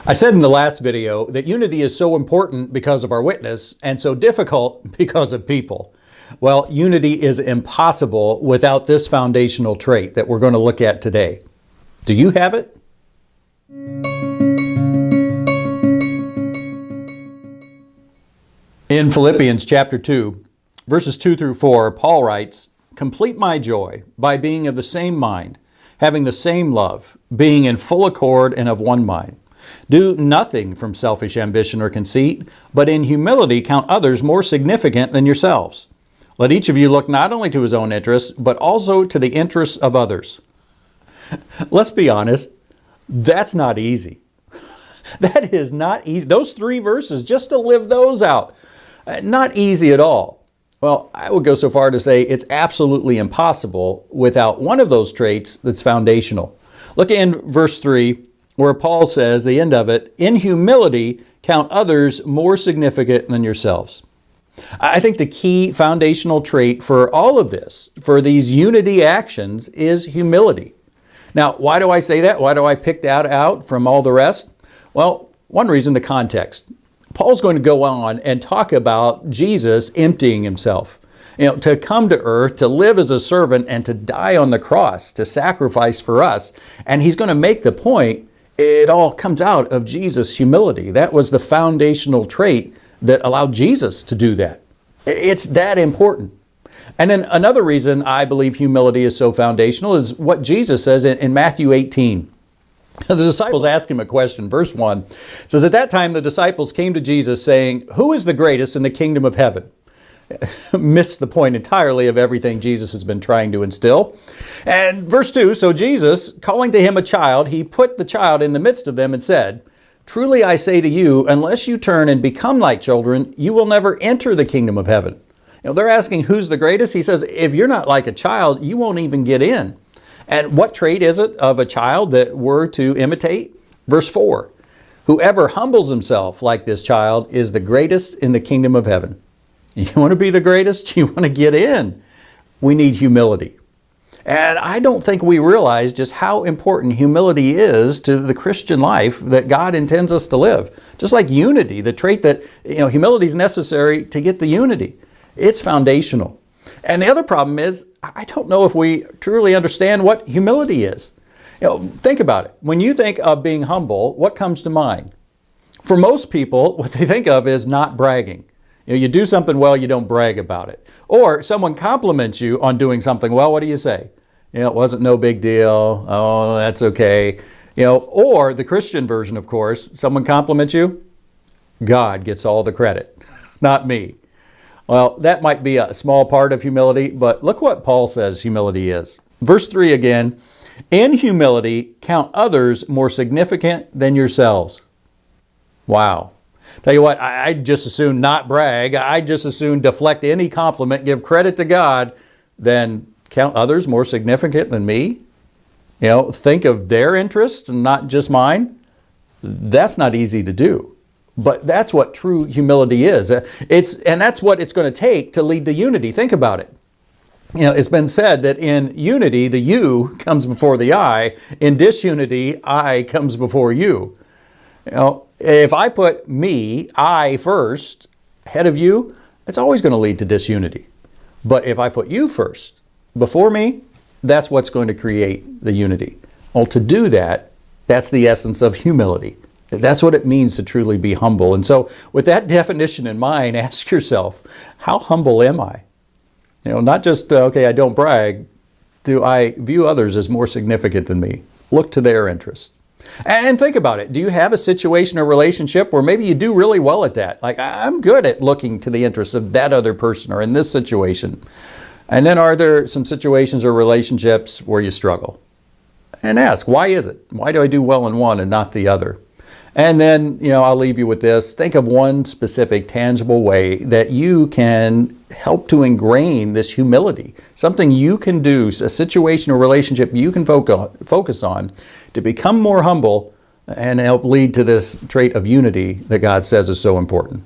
I said in the last video that unity is so important because of our witness and so difficult because of people. Well, unity is impossible without this foundational trait that we're going to look at today. Do you have it? In Philippians chapter 2, verses 2 through 4, Paul writes, "Complete my joy by being of the same mind, having the same love, being in full accord and of one mind. Do nothing from selfish ambition or conceit, but in humility count others more significant than yourselves. Let each of you look not only to his own interests, but also to the interests of others." Let's be honest, that's not easy. That is not easy. Those 3 verses, just to live those out, not easy at all. Well, I would go so far to say it's absolutely impossible without one of those traits that's foundational. Look in verse 3, where Paul says, the end of it, "In humility count others more significant than yourselves." I think the key foundational trait for all of this, for these unity actions, is humility. Now, why do I say that? Why do I pick that out from all the rest? Well, one reason, the context. Paul's going to go on and talk about Jesus emptying himself, to come to earth, to live as a servant, and to die on the cross, to sacrifice for us. And he's going to make the point, it all comes out of Jesus' humility. That was the foundational trait that allowed Jesus to do that. It's that important. And then another reason I believe humility is so foundational is what Jesus says in Matthew 18. The disciples ask him a question. Verse 1 says, "At that time the disciples came to Jesus saying, 'Who is the greatest in the kingdom of heaven?'" Missed the point entirely of everything Jesus has been trying to instill. And verse 2, "So Jesus, calling to him a child, he put the child in the midst of them and said, 'Truly I say to you, unless you turn and become like children, you will never enter the kingdom of heaven.'" They're asking who's the greatest. He says, if you're not like a child, you won't even get in. And what trait is it of a child that we're to imitate? Verse 4, "Whoever humbles himself like this child is the greatest in the kingdom of heaven." You want to be the greatest? You want to get in? We need humility. And I don't think we realize just how important humility is to the Christian life that God intends us to live. Just like unity, the trait that, humility is necessary to get the unity. It's foundational. And the other problem is, I don't know if we truly understand what humility is. Think about it. When you think of being humble, what comes to mind? For most people, what they think of is not bragging. You do something well, you don't brag about it. Or someone compliments you on doing something well, what do you say? It wasn't no big deal. Oh, that's okay. Or the Christian version, of course, someone compliments you, God gets all the credit, not me. Well, that might be a small part of humility, but look what Paul says humility is. Verse 3 again, "In humility count others more significant than yourselves." Wow. Tell you what, I'd just as soon not brag. I'd just as soon deflect any compliment, give credit to God, than count others more significant than me. Think of their interests and not just mine. That's not easy to do. But that's what true humility is. And that's what it's going to take to lead to unity. Think about it. It's been said that in unity, the you comes before the I. In disunity, I comes before you. If I put me, I first, ahead of you, it's always going to lead to disunity. But if I put you first, before me, that's what's going to create the unity. Well, to do that, that's the essence of humility. That's what it means to truly be humble. And so with that definition in mind, ask yourself, how humble am I? Not just, okay, I don't brag. Do I view others as more significant than me? Look to their interests. And think about it. Do you have a situation or relationship where maybe you do really well at that? Like, I'm good at looking to the interests of that other person or in this situation. And then are there some situations or relationships where you struggle? And ask, why is it? Why do I do well in one and not the other? And then, I'll leave you with this. Think of one specific, tangible way that you can help to ingrain this humility. Something you can do, a situation or relationship you can focus on to become more humble and help lead to this trait of unity that God says is so important.